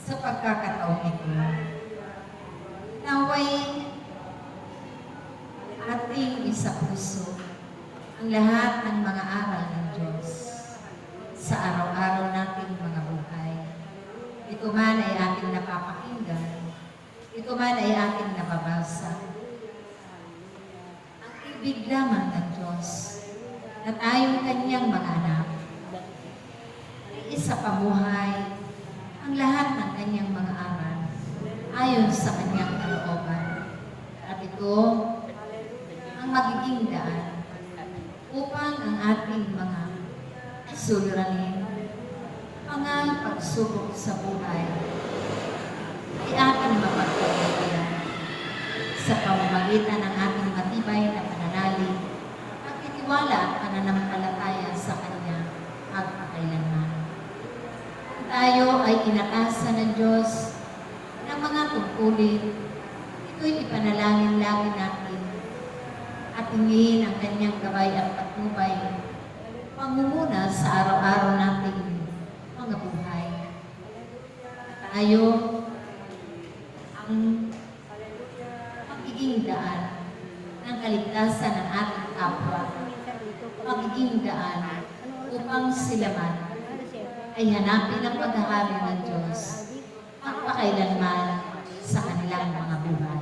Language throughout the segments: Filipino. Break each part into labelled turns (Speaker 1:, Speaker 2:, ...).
Speaker 1: sa pagkakataong ito. Naway ating isapuso ang lahat ng mga aral ng Diyos sa araw-araw nating mga buhay. Ito man ay ating napapakinggan, ito man ay ating nababasa. Ang ibig lamang ng Diyos na tayong kanyang mga anak ay isa pamuhay ang lahat ng kanyang mga aral ayon sa kanyang kalooban. At ito ang magiging daan upang ang ating mga suliranin, mga pagsubok sa buhay ay ating mapagpapagalan sa pamamagitan ng ating matibay na pananalig at itiwala at pananampalataya sa Kanya magpakailanman. Tayo ay inatasan ng Diyos ng mga tungkulin. Ito'y ipanalangin lagi natin at hingin ang Kanyang gabay at patnubay pangunguna sa araw-araw nating mga buhay. At tayo ang magiging daan ng kaligtasan ng ating kapwa, magiging daan upang sila man ay hanapin ang paghahari ng Diyos magpakailanman sa kanilang mga buhay.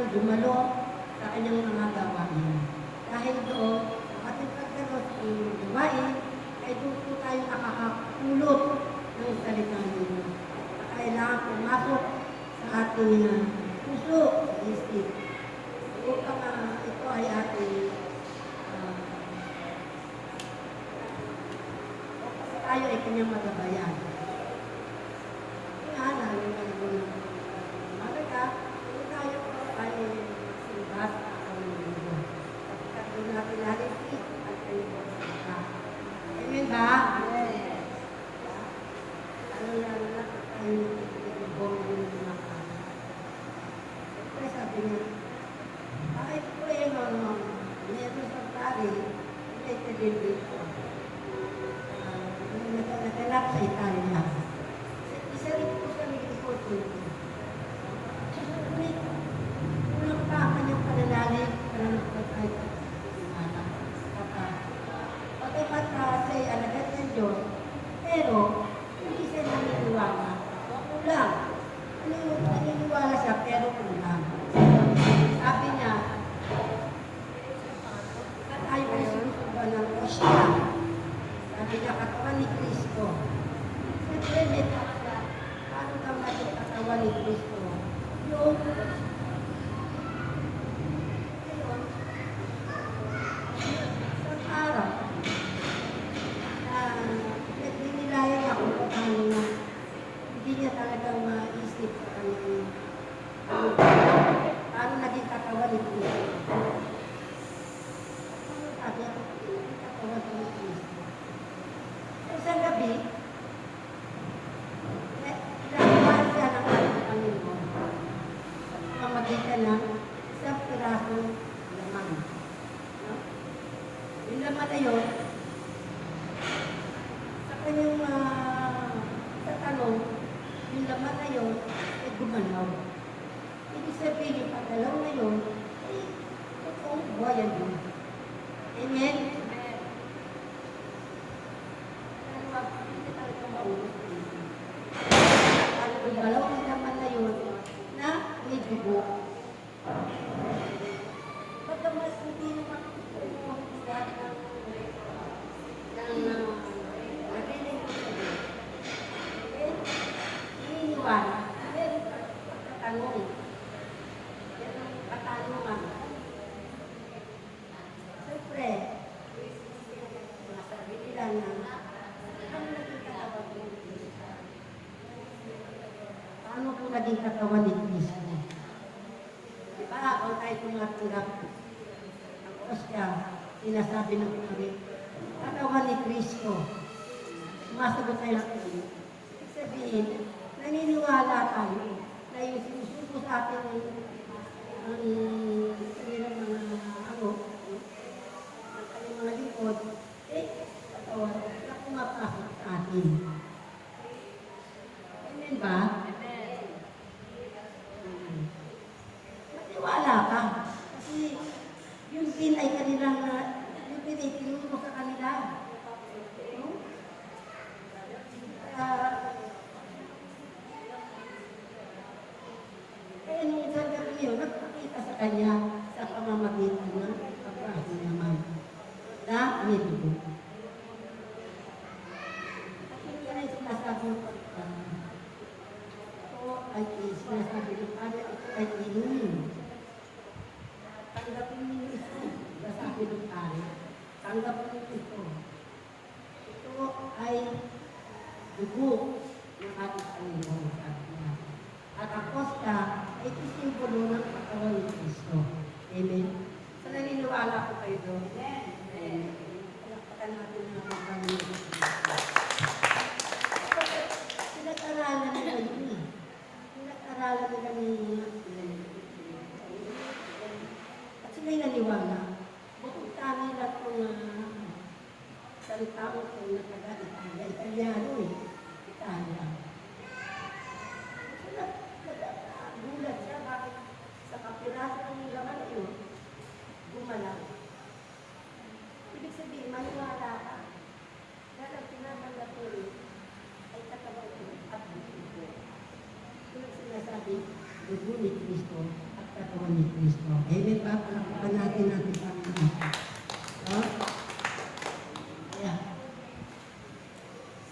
Speaker 2: Dumalo sa kanyang mga gawain. Dahil doon, sa ating pagdalos ng gawain, ay doon po tayo nakakapulot ng salita nito. Kailangan pumasok sa ating puso, sa isip. Upang ito ay ating tayo ay kanyang magabayan. Kaya na, yung mga magaga, tayo ay sibat ang mundo. At doon natin natin at kayo po sa Amen ba? Amen. Ano lang na tayo ibong yung mga kaya sabi niya, bakit po yung meron sa pari, hindi ka din dito. Naganap sa Italia. Isa rin po sa nag-report dito. Kulang pa kanyang pananalig para nagpagkait at anak. Pagkamat kasi alagad ng Diyos, pero hindi siya naniniwala. Kulang. Naniniwala siya, pero kulang. Sabi niya, at ayaw ay sinusuban ng Osya. Sabi niya, katawan ni Kristo. Siyempre, may taksa. Paano kang naging katawan ni Kristo? Yung hindi niya talagang maisip sa kanyang paano naging katawan ni Kristo. Sabi ako, katawan ni Kristo. So, isang gabi, ilakuhan siya ng ating Panginoon sa pamamagitan ng isang pirasong laman. No? Yung laman na yun, sa kanyang sa tanong, yung laman na yun ay gumalaw. Ibig sabihin yung pagdalaw na yun ay totoong buhayan yun. Amen? Amen. Pero hindi talaga maulog sa ito. Pag gumalaw ang laman na yun na may dugo. Pagkamas hindi naman lahat ng narinig ko sa Diyos. Okay? Iniiwan. na ang naging katawan ni Kristo. Paano po naging katawan ni Kristo? Diba, kung tayo tumatanggap ang osya, sinasabi ng Panginoon, katawan ni Kristo. Sumasagot tayo ng Panginoon. Ibig sabihin, naniniwala tayo na yung sinusuko sa atin ang kanilang mga ang kanilang mga likod, katawan na pumapasok sa atin. Amen ba? Maniwala ka. Kasi yung din ay kanilang, yung din ay tinuro sa kanila. Kaya nung isang gabi yun, nagpakita sa kanya sa pamamagitan ng pagkaso naman na may dugo. At yung yan ay sinasabi ng pagkaso. Ito ay sinasabi ng Padre, ito ay inumin. Tanggapin ninyo ito. Sabi ng Padre, tanggapin ninyo ito. Ito ay dugo ng ating Panginoon. At ang kosta ay isimbolo ng katawan ni Kristo. Amen? So naniniwala ko kayo doon. Amen. Palakpakan natin ang katawan ni Kristo. Pinag-aralan nila yun eh. Pinag-aralan nila ni at sila'y naniwala. Bukod tangi lang kung salita mo kung nataga-Italia. Italiano eh. Italia. Gulat siya, bakit sa kapiraso ng laman na yun, gumalaw. Ibig sabihin, maniwala ka. Dahil ang tinatanggap ko rin, ay katawan ko at buto ko. Ito ang sinasabi, dugo ni Kristo at katawan ni Kristo. Amen ba? Palakpakan natin natin Panginoon. So, yeah.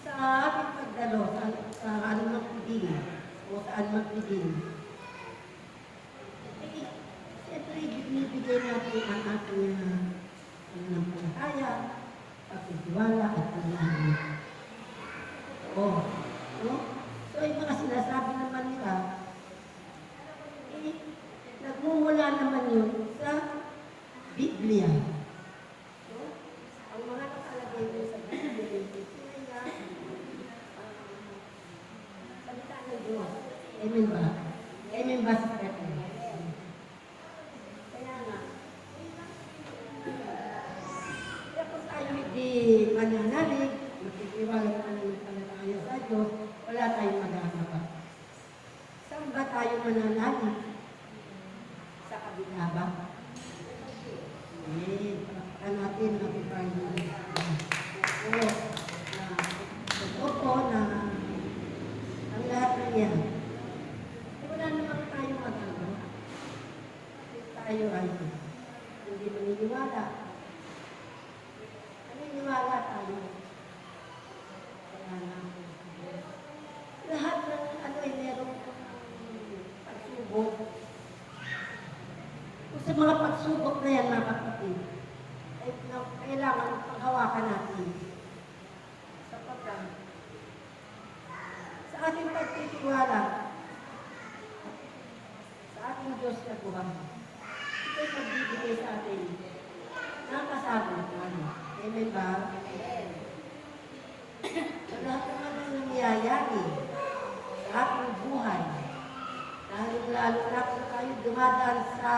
Speaker 2: Sa ating pagdalo, sa anumang pagdili, o saan magpigil. Siyempre, binibigay natin ang ating pananampalataya, pagtitiwala at pananalig. No? So, yung mga sinasabi naman nila, nagmumula naman yun sa Biblia. So, ang mga nakalagay yun sa Biblia, salita ng Diyos. Amen ba? Amen ba sa Pepe? Kaya nga, kaya kung tayo hindi mananalig, magtitiwala tayo sa Diyos, wala tayong magagawa. Saan ba tayo mananalig? Sa kabila ba? Pakita natin ang Panginoon. Totoo po na ang lahat ng yan, wala naman tayong magagawa. Tayo ay hindi maniniwala. Maniniwala tayo. Kaya na, lahat ng ano ay merong pagsubok. Kung sa mga pagsubok na yan, mga kapatid, ay kailangan paghawakan natin. Sapagkat sa ating pagtitiwala, sa ating Diyos na buhay, ito'y magbibigay sa atin ng kasagutan. Amen ba? Sa lahat naman ng nangyayari sa ating buhay, lalo na kung tayo dumadaan sa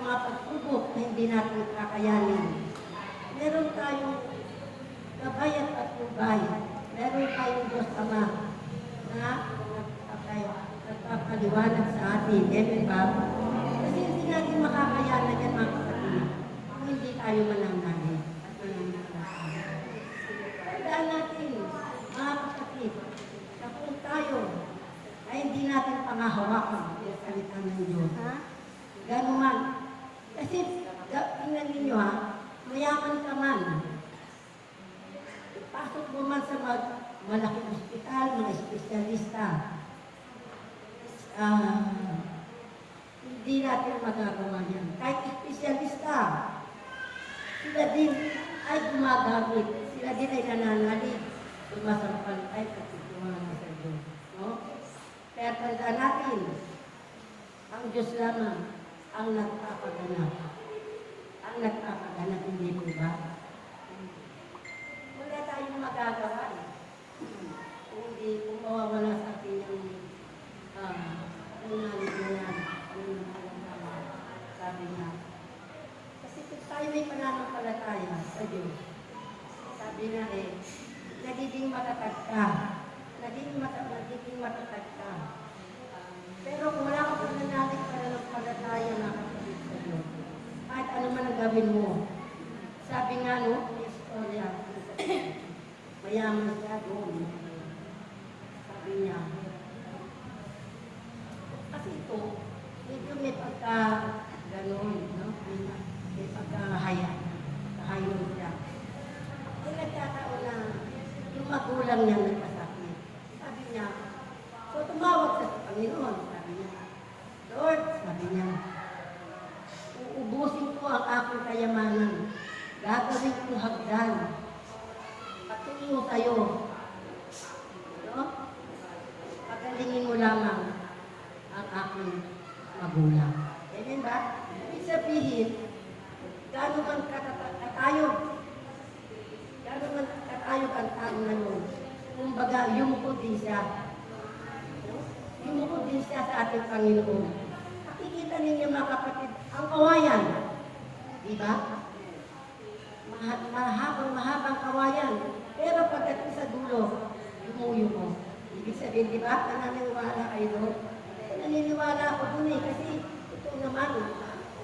Speaker 2: mga pagsubok na hindi natin kakayanin. Meron tayong gabay at patnubay. Meron tayong Diyos Ama na nagpapaliwanag sa atin. Amen ba? Kasi hindi natin makakayanan yan mga kapatid kung hindi tayo mananalig at mananalig. Tandaan natin, mga kapatid, na kung tayo ay hindi natin pangahawakan ang salita ng Diyos. Gano'n man. Kasi, tingnan ninyo mayaman ka man. Pasok mo man sa malaking ospital, mga espesyalista. Hindi natin magagawa yan. Kahit espesyalista sila din ay gumagamit. Sila din ay nananalig. Sumasampal ay pagtitiwala sa Diyos. No? Kaya tandaan natin, ang Diyos lamang ang nagpapaganap. Ang nagpapaganap, hindi po ba? Wala tayong magagawa eh. Kung mawawala sa atin yung nananalig na yan, sabi niya. Kasi kung tayo may pananampalataya sa Diyos, sabi nga nagiging matatag ka. Nagiging matatag ka. Pero kung wala ka pananampalataya na kapatid sa Diyos, kahit ano man ang gawin mo, sabi nga istorya, mayaman siya doon. Sabi niya, kasi ito, medyo may pagka-ganon, no? May pagka-hayon siya. Kung nagkataon na yung magulang niya nagkasakit, sabi niya, so tumawag sa Panginoon, sabi niya, Lord, sabi niya, uubusin ko ang aking kayamanan, gagawin ko hagdan, patungo sa'yo. No? Pagalingin mo lamang ang aking magulang. Ganyan ba? Ibig sabihin, gano'n man katayog ang tao na nun. Kumbaga, yumukod din siya. No? Yumukod din siya sa ating Panginoon. Nakikita ninyo mga kapatid, ang kawayan. Diba? Mahabang kawayan. Pero pagdating sa dulo, yumuyo mo. Ibig sabihin, di ba? Naniniwala kayo doon? Naniniwala ako doon eh. Kasi ito naman,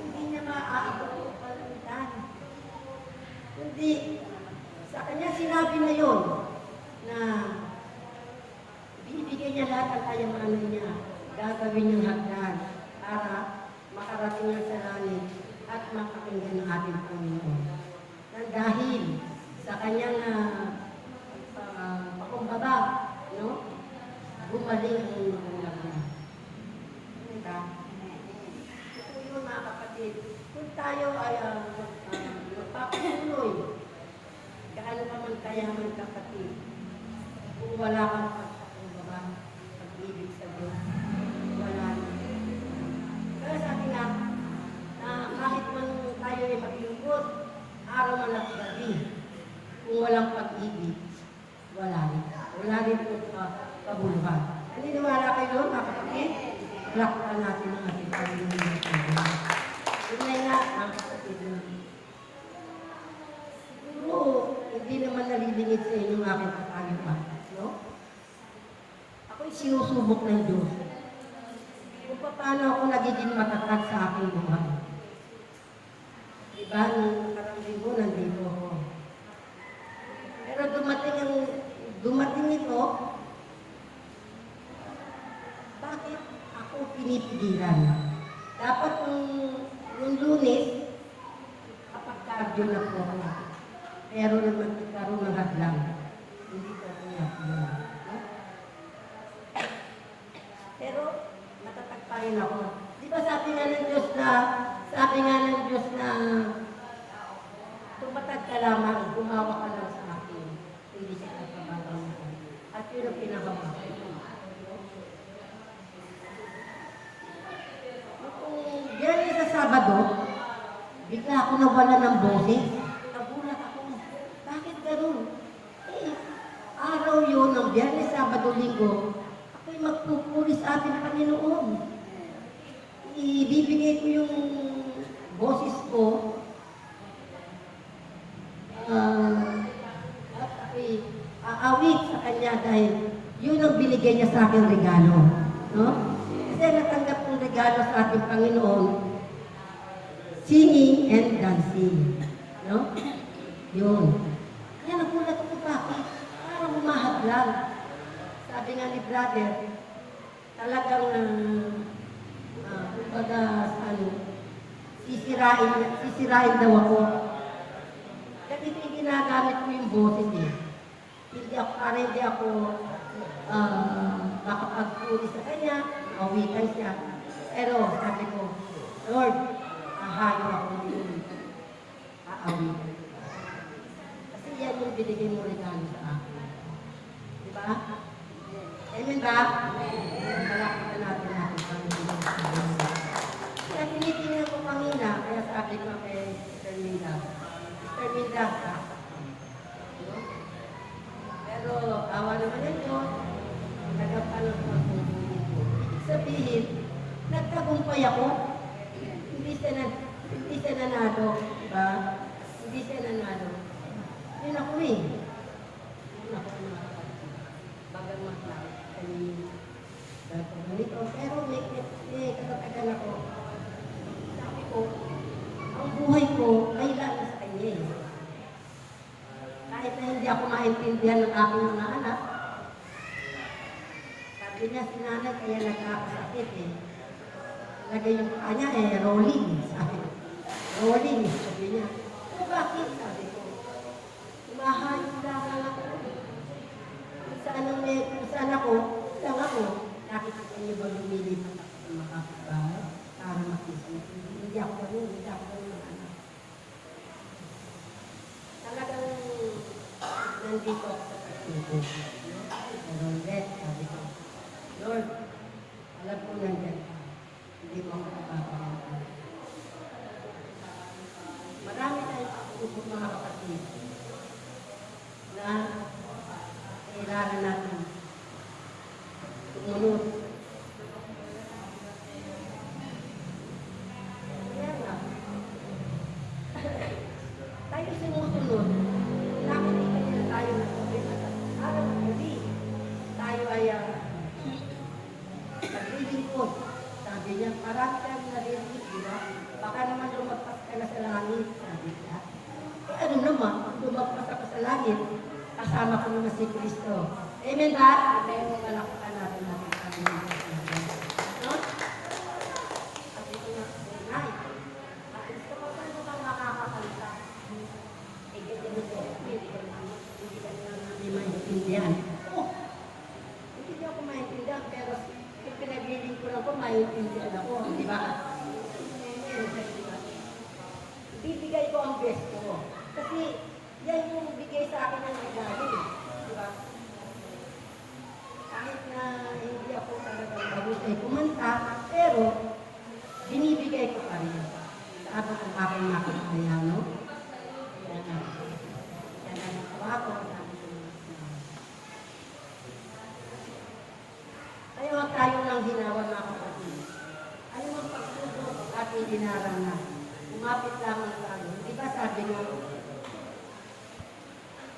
Speaker 2: hindi niya maaabot ang kalamitan. Hindi. Sa kanya sinabi na yon na bibigyan niya lahat ang kayamanan niya. Gagawin niyang hagdan para makarating niya sa langit at makakinggan ng ating Panginoon. Dahil sa kanyang pakumbaba, no? Gumaling ang magulang niya. Diba? Ito yun mga kapatid. Kung tayo ay magpapatuloy, gaano ka man kayaman kapatid, kung wala kang pagpakumbaba, pag-ibig sa Diyos, wala na. Kaya sabi nga, na kahit man tayo ay maglingkod, araw man at gabi, kung walang pag-ibig, wala rin. Wala rin po kabuluhan. Naniniwala kayo doon, mga kapatid? Lakpan natin ang ating Panginoon. Yun na nga, mga kapatid. Siguro, hindi naman nalilingid sa inyo ang aking kapayuan. No? Ako'y sinusubok ng Diyos. Kung paano ako nagiging matatag sa aking buhay. Diba, nung nakarambing ko, nandito ako. Pero dumating ito, bakit ako pinipigilan? Dapat yung Lunes, kapag cardio na po ako. Pero naman nagkaroon ng hadlang. Hindi ko niya. Pero natatagparin ako. Di ba sabi nga ng Diyos na tumatag ka lamang, gumawa ka lang sa akin. Hindi siya nagpapagawa. At yun ang pinagawa ko. Kung diyan sa Sabado, bigla ako nawala ng boses. Nagulat ako. Bakit ganun? Araw yun, ng Biyernes, Sabado, Linggo, ako'y magpupuri sa ating Panginoon. Ibibigay ko yung boses ko at ako'y aawit sa Kanya dahil yun ang binigay niya sa aking regalo. No? Kasi natanggap kong regalo sa ating Panginoon, singing and dancing. No? Yun. Kaya nagulat ako bakit? Parang humahadlang. Sabi nga ni brother, talagang sisirain daw ako. Kasi ginagamit ko yung boses eh. Hindi ako makapagpuli sa kanya, mawitan siya. Pero sabi ko, Lord, ahayo ako din. Aawitan. binigay mo regalo sa akin. Di ba? Amen ba? Malakita natin natin Panginoon sa Diyos. Kaya tinitingnan ko kanina, kaya sabi ko kay Sister Minda, Sister Minda, no? Pero awa naman ng Diyos, nagapalang ko ang buhay ko. Ibig sabihin, nagtagumpay ako. Hindi siya nanalo, diba? Hindi siya nanalo. Yun ako eh. Yun ako mga kapatid. Bagang matlaw. Ganito. Pero may katatagan ako. Sabi ko, ang buhay ko ay lalo sa kanya eh. Kahit na hindi ako maintindihan ng aking mga anak, sabi niya, si nanay kaya nagkakasakit eh. Lagay yung kanya eh, rolling. Sabi ko, rolling. Sabi niya, o bakit? Sabi ko, umahayos lang ako. Kung saan ako, lang ako, nakikita niyo ba lumilipat ako sa makakabahay para makisip. Hindi ako ng anak. Talagang nandito ako sa pagsuko. Pero ulit, sabi ko, Lord, alam ko nandiyan ka. Hindi mo ako napapagalitan. Marami tayong pagsubok mga kapatid na kailangan natin tumunod. Kaya nga, tayo sumusunod. Nakikita niya tayo na araw na gabi. Tayo ay naglilingkod. Sabi niya, parang tayo narinig, di ba? Baka naman lumagpas ka na sa langit, sabi niya. Eh ano naman, kung lumagpas ako sa langit, kasama ko naman si Kristo. Amen ba? Kaya mo malakpan natin natin kami ng Diyos. No? Sabi ko nga, Nay, gusto ko pa naman makakakalita. Eh, ganyan mo, hindi ka namin maintindihan. Oh, hindi ako maintindihan, pero kung pinagiling ko lang po, maintindihan ako. Di ba? Bibigay ko ang best ko. Kasi, yan yung bigay sa akin ng regalo. Diba? Kahit na hindi ako talagang bagusay kumanta, pero binibigay ko pa rin. Sa abot ang aking makakaya, no? Yan ang natawa ko. Kaya huwag tayo ng hinawan mga kapatid. Ano ang pagsubok ating dinarana? Umapit lamang tayo. Di ba sabi mo,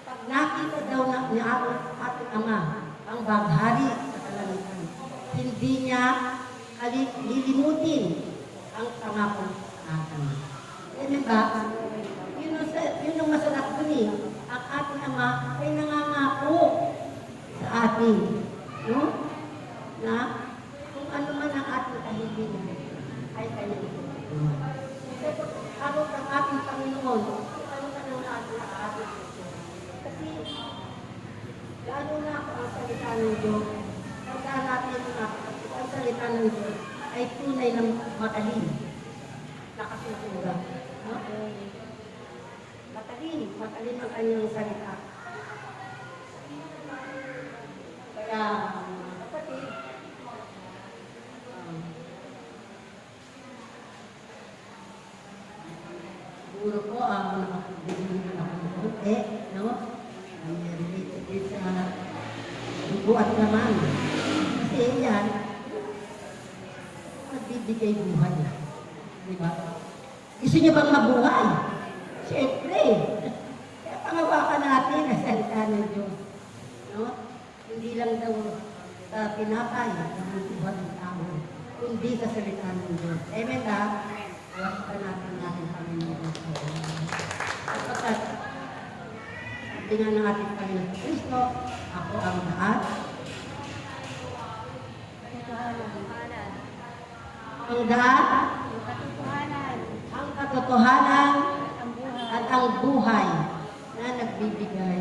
Speaker 2: pag nakita daw ni ating Ama ang baghari sa kalangitan, hindi niya lilimutin ang pangako sa atin. Amen ba? Yun ang masarap dun eh. Ang ating Ama ay nangangako sa atin. No? Na kung ano man ang ating kahilingan ay kanyang tutulungan. Kasi ako ang ating Panginoon, ano ka nang ating kasi, lalo na ako ang salita ng Diyos, tandaan natin ang salita ng Diyos ay tunay ng matalim. Nakasusunod. No? Matalim ang kanyang salita. Kaya, kapatid, siguro po ang nakapagdigil na ako ng konti, no? Ang related din sa dugo at laman. Kasi yan, magbibigay buhay. Di ba? Gusto niyo bang mabuhay? Siyempre. Kaya pangawakan natin ang salita ng Diyos. No? Hindi lang daw sa pinapay ng buhay ng tao, kundi sa salita ng Diyos. Amen ba? Hawakan natin Panginoon. Kapag sabi nga ng ating Panginoon Kristo, ako ang lahat. Ang lahat, ang katotohanan, at ang buhay na nagbibigay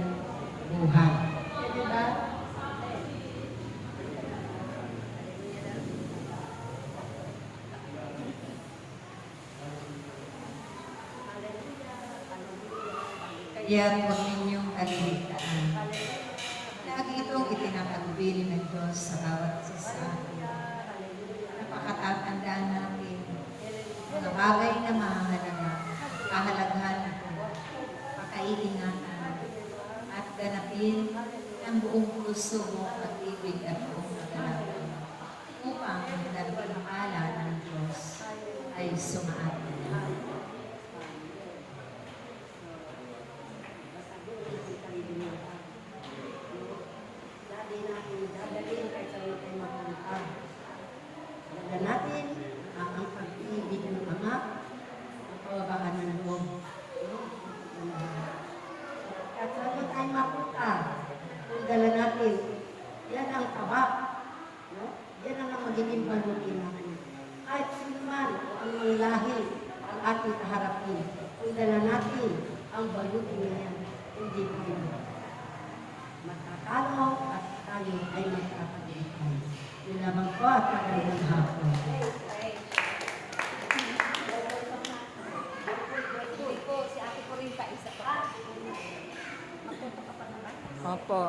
Speaker 2: buhay. Pwede ba?
Speaker 1: Kaya huwag ninyong kaliligtaan. Lagi itong itinatagubilin ng Diyos sa bawat isa sa atin. Napakatatandaan natin mga bagay na mahalaga, kahalagahan ito, pakaiingatan, at ganapin ng buong puso, buong pag-ibig at buong kagalakan upang ang dalampala ng Diyos ay sumaatin.
Speaker 2: Dadalhin kahit sa tayo mapunta. Dala natin ang pag-ibig ng Ama, ang kawabahan ng loob. At sa tayo mapunta, kung dala natin, yan ang taba. No? Yan ang magiging balutin natin. Kahit sino man o ang mga lahi ang ating kaharapin, kung dala natin ang balutin na yan, hindi tayo magtatalo at tayo ay magkakagitay. Yun lamang po at magandang hapon.